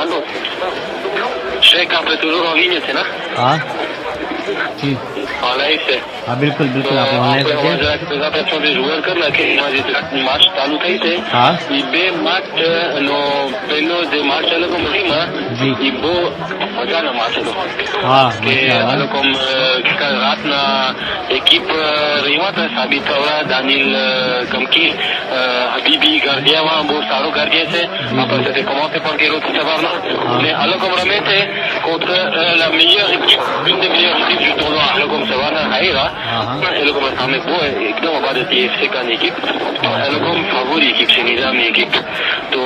Allô. शेख आप toujours en ligne है ना? हाँ जी ऑनलाइन से हाँ बिल्कुल बिल्कुल आप ऑनलाइन से présentation des joueurs करना કે match ચાલુ થઈ છે એ બે match નો પહેલો જે match ચાલે તો મહીમાં એ બહુ મજાનો match હતો કે આ લોકો રાતના équipe રહીમાં હતા સાબિત થવડા દાનિલ કમકી હબીબી ગાર્ડિયામાં બહુ સારો ગાર્ડિયા છે આપણે સાથે commenté પણ કર્યો હતો સવારમાં અને આ લોકો રમે છે contre la meilleure équipe une des meilleures équipes du tournoi આ લોકો સવારના હાઈરા એ લોકો સામે બહુ એકદમ અમારે TFC કાની équipe એ લોકો ફાવોરી équipe છે નિઝામની équipe તો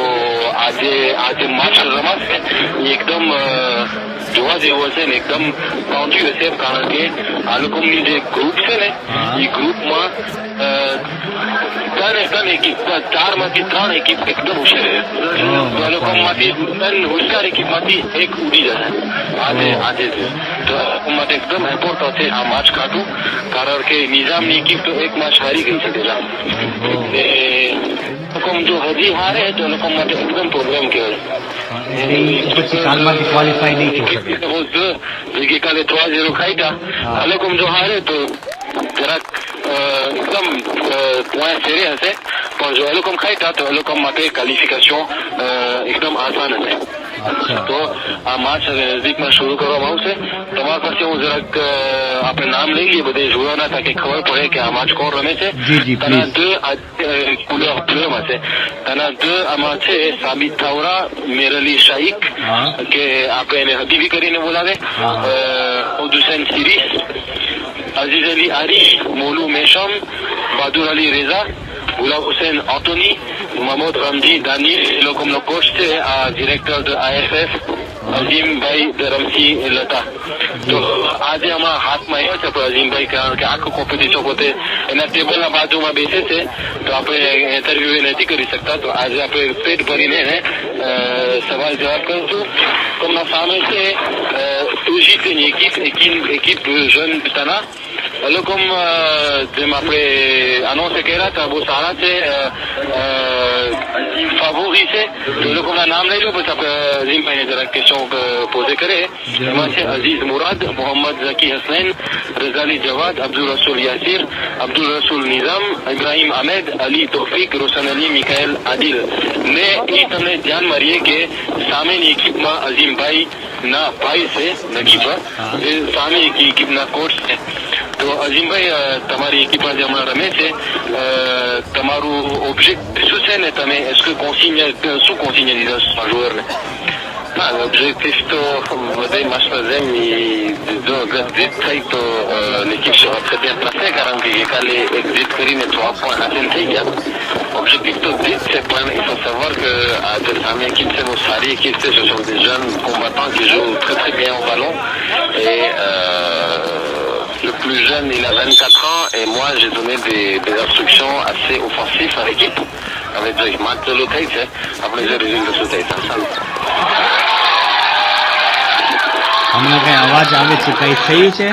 આજે match રમાશે એ એકદમ જોવા જેવો હશે ને એકદમ કાઉન્ટ્રી હશે કારણ કે આ લોકોની જે ગ્રુપ છે ને એ ગ્રુપમાં ત્રણ એકીપ ચારમાંથી ત્રણ એકીપ એકદમ હોશિયાર છે આ લોકોમાંથી ત્રણ હોશિયાર એકીપમાંથી એક ઉડી જશે આજે તો માટે એકદમ ઇમ્પોર્ટન્ટ છે આ મેચ કાઢવું કારણ કે નિઝામની એકીપ તો એક મેચ હારી ગઈ છે પેલા લોકો જો હજી હારે તો લોકો માટે એકદમ પ્રોબ્લેમ કહેવાય ગઈકાલે 3-0 ખાઈટા આ લોકો જો હારે તો જરાક એકદમ પોઈન્ટ સેરે હશે પણ જો એ લોકો ખાઈટા તો એ લોકો માટે ક્વોલિફિકેશન એકદમ આસાન હશે તો આ મેચ નજીકમાં શરૂ કરવામાં આવશે તમારા પાસે હું જરાક આપણે નામ લઈ લઈએ બધે જોવાના તાકે ખબર પડે કે આ મેચ કોણ રમે છે તેના deux couleur bleu છે તેના deux આમાં છે સાબિત થાવરા મેરલી શાઈક કે આપણે એને હબીબી કરીને બોલાવે હુસૈન Sirish Aziz Ali Arish, Moulou Mesham, Badour Ali Reza, Ghulam Hussein Anthony, Mahmoud Ramdi Dani, et comme le coach c'est directeur de AFF, Azim Bhai de Ramsi Lata. Donc, આજે આમાં હાથમાં એ છે અઝીમભાઈ કારણ કે આખું કોમ્પિટિશન પોતે એના ટેબલના બાજુમાં બેસે છે તો આપણે ઇન્ટરવ્યુ નથી કરી શકતા તો આજે આપણે પેટ ભરીને એને સવાલ જવાબ કરીશું comme સામે છે Toujit une équipe jeune Tana alors comme જેમ આપણે annonce કર્યા હતા બહુ સારા છે favori છે તો એ લોકોના નામ લઈ લો પછી આપણે અઝીમભાઈને જરા ક્વેશ્ચન પોઝે કરે એમાં છે અઝીઝ મુરાદ મોહમ્મદ ઝકી હસનૈન રઝાલી જવાદ અબ્દુલ રસૂલ યાસીર અબ્દુલ રસૂલ નિઝામ ઇબ્રાહિમ આમેદ અલી તૌફીક રોશન અલી મિકાએલ આદિલ ને એ તમને ધ્યાન મારીએ કે સામેની એકીપમાં અઝીમભાઈ ના ભાઈ છે નગીબા જે સામે એકીપના કોચ છે તો અઝીમભાઈ તમારી એકીપમાં જે હમણાં રમે છે તમારું ઓબ્જેક્ટ શું છે ને તમે શું consigne દીધા joueur-ને l'objectif to વધે match-માં જેમ જો જીત થઈ તો l'équipe sera très bien placée કારણ કે ગઈકાલે એક જીત કરીને 3 points હાસિલ થઈ ગયા objectif to જીત c'est pas il faut savoir que de સામે équipe c'est une સારી équipe ce sont des jeunes combattants qui jouent très très bien au ballon et le plus jeune il a 24 ans et moi j'ai donné des instructions assez offensives à l'équipe avec des matchs de l'autre après j'ai résumé ce texte હમણાં કઈ અવાજ આવે છે કઈ થયું છે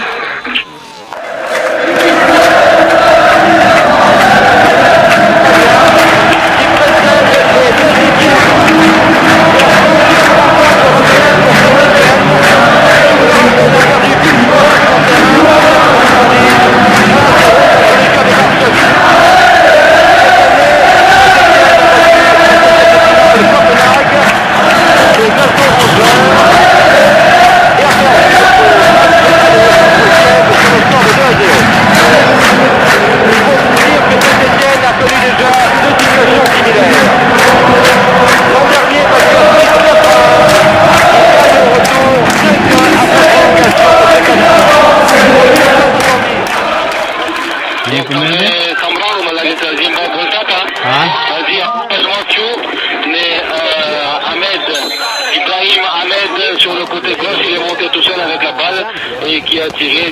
sur le côté gauche, il est monté tout seul avec la balle et qui a tiré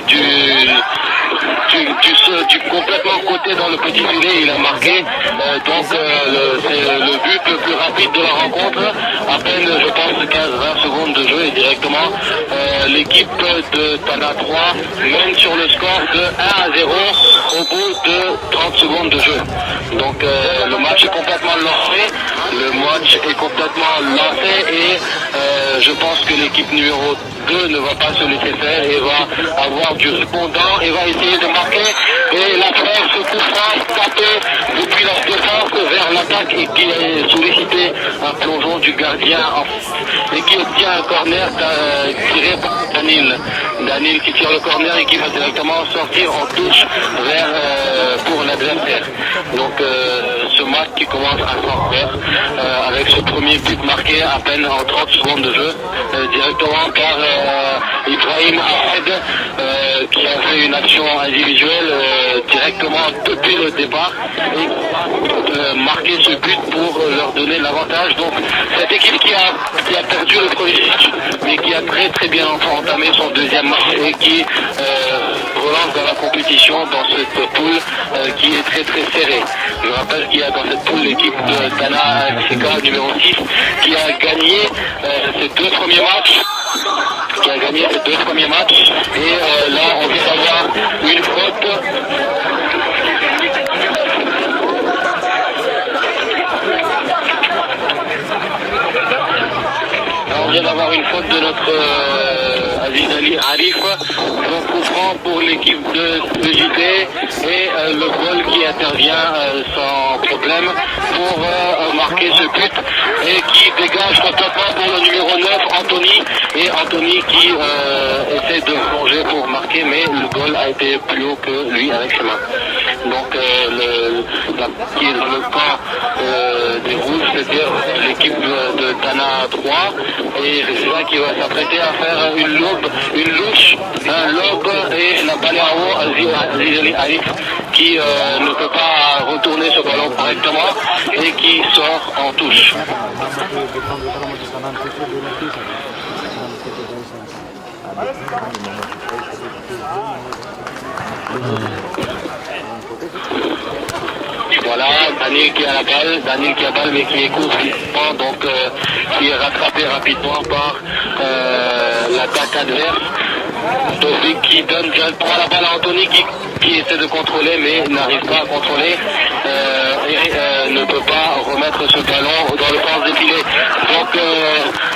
du complètement côté dans le petit filet, il a marqué. Donc c'est le but le plus rapide de la rencontre. À peine, je pense, 15-20 secondes de jeu et directement l'équipe de Tana 3 mène sur le score de 1-0 au bout de 30 secondes de jeu. Donc le match est complètement lancé. Le match est complètement lancé et je pense que l'équipe numéro 2 ne va pas se laisser faire et va avoir du répondant et va essayer de marquer. Et la preuve, ce coup franc tapé depuis la défense vers l'attaque et qui est sollicité un plongeon du gardien et qui obtient un corner tiré par Danil. Danil qui tire le corner et qui va directement sortir en touche vers pour l'adversaire. Donc ce match qui commence à s'en avec ce premier but marqué à peine en 30 secondes de jeu directement par Ibrahim Ahmed qui a fait une action individuelle directement depuis le départ et marqué ce but pour leur donner l'avantage. Donc cette équipe qui a perdu le premier match mais qui a très bien entamé son deuxième match et qui relance dans la compétition dans cette poule qui est très serrée. Je rappelle qu'il y a dans cette poule l'équipe de Tana FCK numéro 6 qui a gagné ses deux premiers matchs. Et là on vient d'avoir une faute. On vient d'avoir une faute de notre Aziz Ali Arif, donc coup franc pour l'équipe de JT et le goal qui intervient sans problème pour marquer ce but et qui dégage complètement pour le numéro 9 Anthony et Anthony qui essaie de plonger pour marquer mais le goal a été plus haut que lui avec ses mains. Donc qui est dans le camp des rouges, c'est-à-dire l'équipe de Tana 3 et c'est ça qui va s'apprêter à faire une louche, un lob et la balle en haut Aziz Arif qui ne peut pas retourner ce ballon correctement et qui sort en touche. Voilà, Daniel qui a la balle, mais qui est court, donc qui est rattrapé rapidement par l'attaque adverse. Tofik qui donne directement la balle à Anthony qui essaie de contrôler mais n'arrive pas à contrôler et ne peut pas remettre ce ballon dans le sens des filets. Donc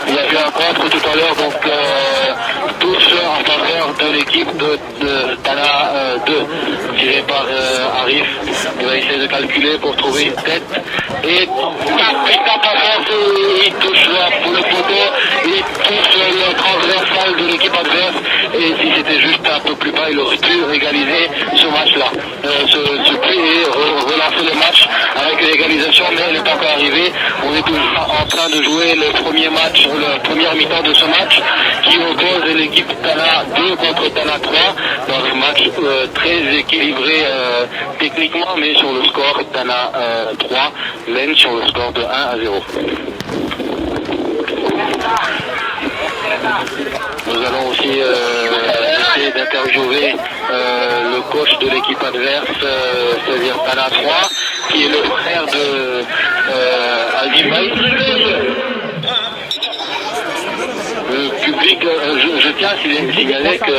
il y a eu un contre tout à l'heure, donc tous en faveur de l'équipe de Tana 2 tiré par Arif. Il va essayer de calculer pour trouver une tête et il touche le poteau, il touche le transversal de l'équipe adverse et si c'était juste un peu plus bas il aurait pu égaliser ce match là, ce but et relancer le match avec l'égalisation, mais elle n'est pas encore arrivée. On est toujours en train de jouer le premier match, la première mi-temps de ce match qui oppose l'équipe Tana 2 contre Tana 3 dans un match très équilibré techniquement, mais sur le score Tana 3 mène sur le score de 1-0. Nous allons aussi essayer d'interviewer le coach de l'équipe adverse, c'est-à-dire Tana 3, qui est le frère de Azim Baïs. Le public, je tiens à signaler que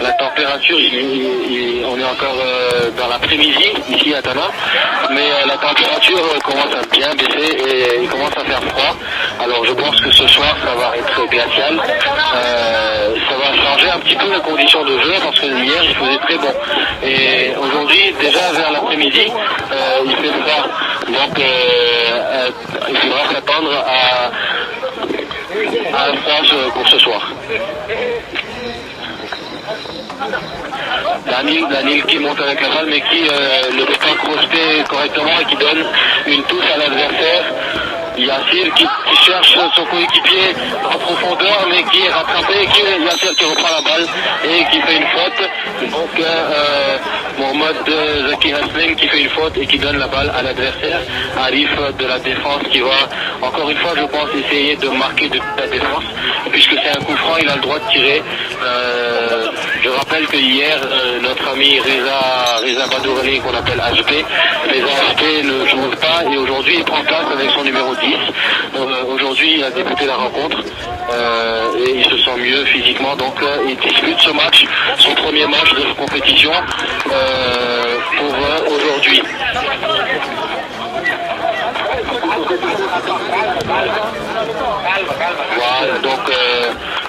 la température, on est encore dans l'après-midi ici à Tana, mais la température commence à bien baisser et il commence à faire froid. Alors je pense que ce soir ça va être glacial, ça va changer un petit peu les conditions de jeu parce que hier il faisait très bon. Et aujourd'hui déjà vers l'après-midi il fait froid, donc il faudra s'attendre à un froid pour ce soir. Danil qui monte avec la balle mais qui ne peut pas crocheter correctement et qui donne une touche à l'adversaire. Yassir qui cherche son coéquipier en profondeur mais qui est rattrapé, Yassir qui reprend la balle et qui fait une faute. Donc Mohamed Zaki Hasling qui fait une faute et qui donne la balle à l'adversaire. Arif de la défense qui va encore une fois je pense essayer de marquer de la défense puisque c'est un coup franc, il a le droit de tirer Je rappelle que hier, notre ami Reza Badourani, qu'on appelle HP, Reza HP ne joue pas et aujourd'hui il prend place avec son numéro 10. Aujourd'hui il a débuté la rencontre et il se sent mieux physiquement, donc il dispute ce match, son premier match de compétition pour aujourd'hui. Voilà, donc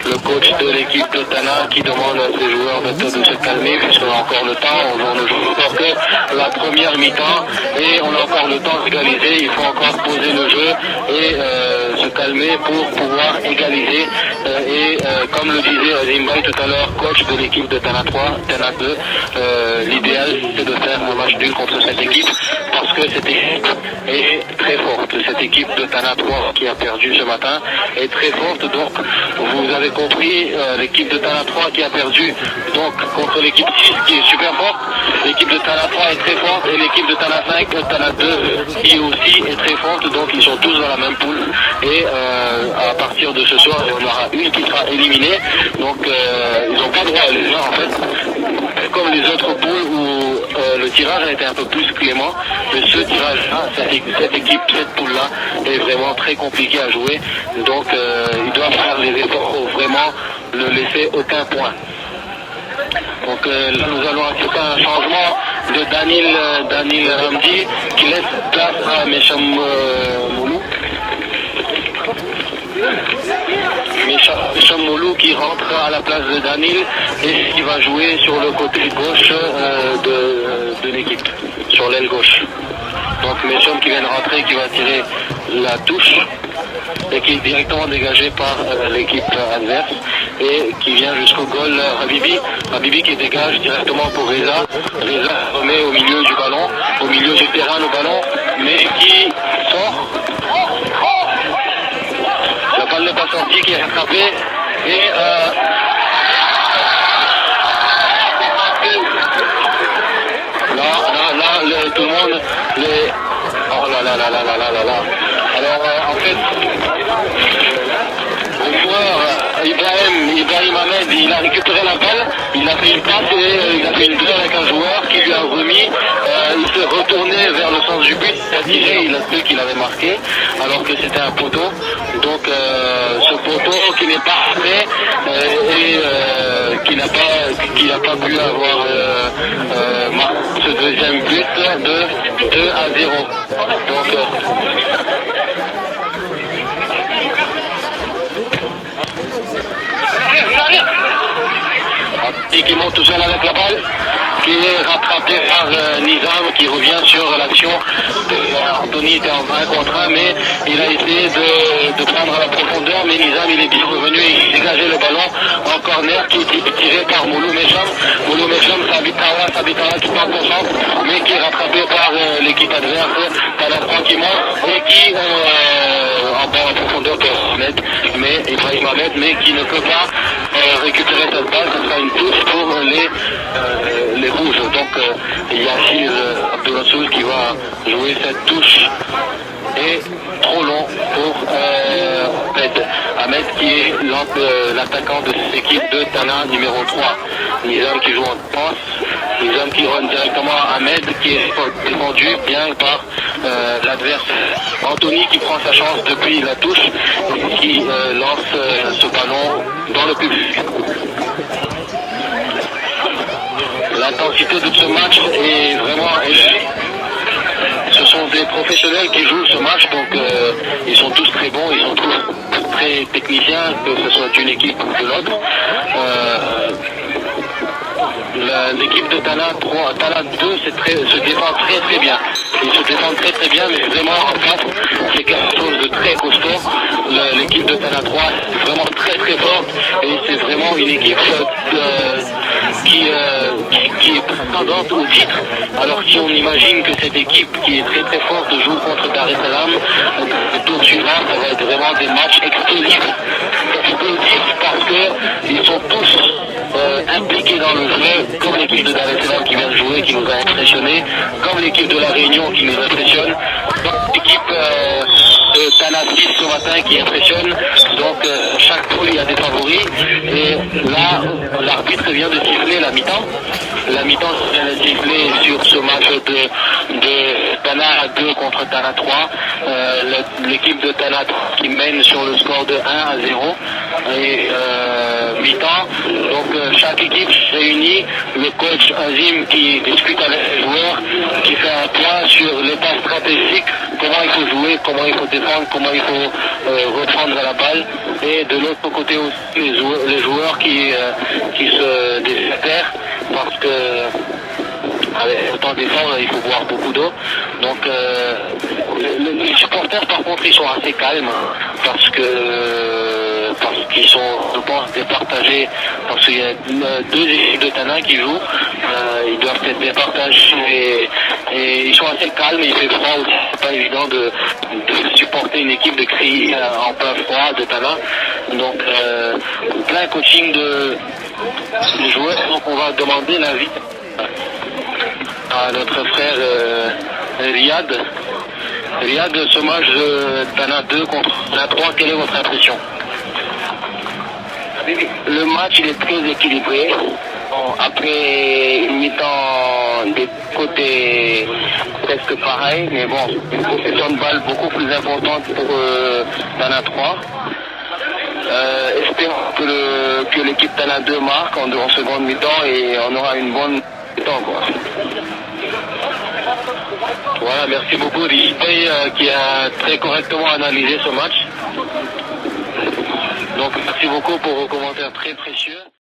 le coach de l'équipe de Tana qui demande à ses joueurs de se calmer puisqu'on a encore le temps, on ne joue encore que la première mi-temps et on a encore le temps d'égaliser, il faut encore poser le jeu et se calmer pour pouvoir égaliser et comme le disait Azimbaï tout à l'heure, coach de l'équipe de Tana 3, Tana 2, l'idéal c'est de faire un match nul contre cette équipe parce que cette équipe est très forte, cette équipe de Tana 3 qui a perdu ce matin est très forte, donc vous avez compris, l'équipe de Tana 3 qui a perdu donc contre l'équipe 6 qui est super forte, l'équipe de Tana 3 est très forte et l'équipe de Tana 5, Tana 2 qui aussi est très forte, donc ils sont tous dans la même poule et à partir de ce soir il y en aura une qui sera éliminée, donc ils n'ont pas droit à l'erreur en fait, comme les autres poules où le tirage a été un peu plus clément, mais ce tirage-là, cette équipe, cette poule-là est vraiment très compliquée à jouer, donc ils doivent faire les efforts pour vraiment ne laisser aucun point. Donc là nous allons assister à un changement de Danil Ramdi qui laisse place à Mesham Moulou. Mesham Moulou qui rentre à la place de Danil et qui va jouer sur le côté gauche de l'équipe, sur l'aile gauche. Donc Mesham qui vient de rentrer, qui va tirer la touche et qui est directement dégagé par l'équipe adverse et qui vient jusqu'au goal Habibi qui dégage directement pour Reza. Reza remet au milieu du ballon, au milieu du terrain le ballon, mais qui sort. La balle n'est pas sortie, qui est rattrapée et là, tout le monde, oh là là là là là là là là. Alors en fait, le joueur Ibrahim Ahmed, il a récupéré la balle, il a fait une passe et il a fait une dribble avec un joueur qui lui a remis, il s'est retourné vers le sens du but, il a tiré, il a cru qu'il avait marqué, alors que c'était un poteau. Donc ce poteau qui n'est pas fait et qui n'a pas pu avoir ce deuxième but de 2-0. Donc qui monte tout seul avec la balle, qui est rattrapé par Nizam qui revient sur l'action. Anthony était en 1 contre 1, mais il a essayé de prendre la profondeur, mais Nizam il est bien revenu et il dégageait le ballon en corner qui est tiré par Moulou Mesham. Moulou Mesham, Sabitara qui part son centre, mais qui est rattrapé par l'équipe adverse, Tana 3 qui monte et qui en bas en profondeur peut se mettre, mais Ibrahim Ahmed, mais qui ne peut pas récupérer cette balle, ce sera une touche pour les rouges. Donc il y a Gilles Abdoulasoul qui va jouer cette touche et trop long pour Ahmed qui est l'attaquant de cette équipe de Tana numéro 3. Nizam qui joue en passe, Nizam qui run directement à Ahmed qui est défendu bien par l'adversaire. Anthony qui prend sa chance depuis la touche et qui lance ce ballon dans le public. L'intensité de ce match est vraiment élevée. Ce sont des professionnels qui jouent ce match, donc ils sont tous très bons, ils sont tous très techniciens, que ce soit d'une équipe ou de l'autre. L'équipe de Tana 3, Tana 2 se défend très bien. Ils se défendent très bien, mais vraiment en face, c'est quelque chose de très costaud. L'équipe de Tana 3 est vraiment très forte et c'est vraiment une équipe qui est tendante au titre. Alors si on imagine que cette équipe qui est très forte joue contre Dar es Salaam, le tour suivant, ça va être vraiment des matchs explosifs parce qu'ils sont tous impliqués dans le jeu, comme l'équipe de Dar es Salaam qui vient de jouer, qui nous a impressionnés, comme l'équipe de la Réunion qui nous impressionne. Donc l'équipe de Tana 6 ce matin qui impressionne. Donc chaque poule il y a des favoris. Et là, l'arbitre vient de siffler la mi-temps. La mi-temps vient de siffler sur ce match de Tana 2 contre Tana 3. L'équipe de Tana qui mène sur le score de 1-0. Et mi-temps. Donc chaque équipe se réunit. Le coach Azim qui discute avec les joueurs, qui fait un point sur l'état stratégique, comment il faut jouer, comment il faut défendre, comment il faut reprendre la balle. Et de l'autre côté aussi les joueurs qui se désespèrent parce que avec autant d'efforts, il faut boire beaucoup d'eau. Donc les supporters par contre ils sont assez calmes parce qu'ils sont, je pense, départagés, parce qu'il y a deux équipes de Tana qui jouent, ils doivent être départagés et ils sont assez calmes, il fait froid aussi, c'est pas évident de supporter une équipe de crier en plein froid de Tana. Donc plein coaching des joueurs, donc on va demander l'avis à notre frère Riyad. Riyad, ce match de Tana 2 contre Tana 3, quelle est votre impression? Le match il est très équilibré. Bon, après une mi-temps des côtés presque pareil, mais bon, une possession de balle beaucoup plus importante pour Tana 3. Espérons que l'équipe Tana 2 marque en seconde mi-temps et on aura une bonne mi-temps, quoi. Voilà, merci beaucoup Rizpay qui a très correctement analysé ce match. Donc merci beaucoup pour vos commentaires très précieux.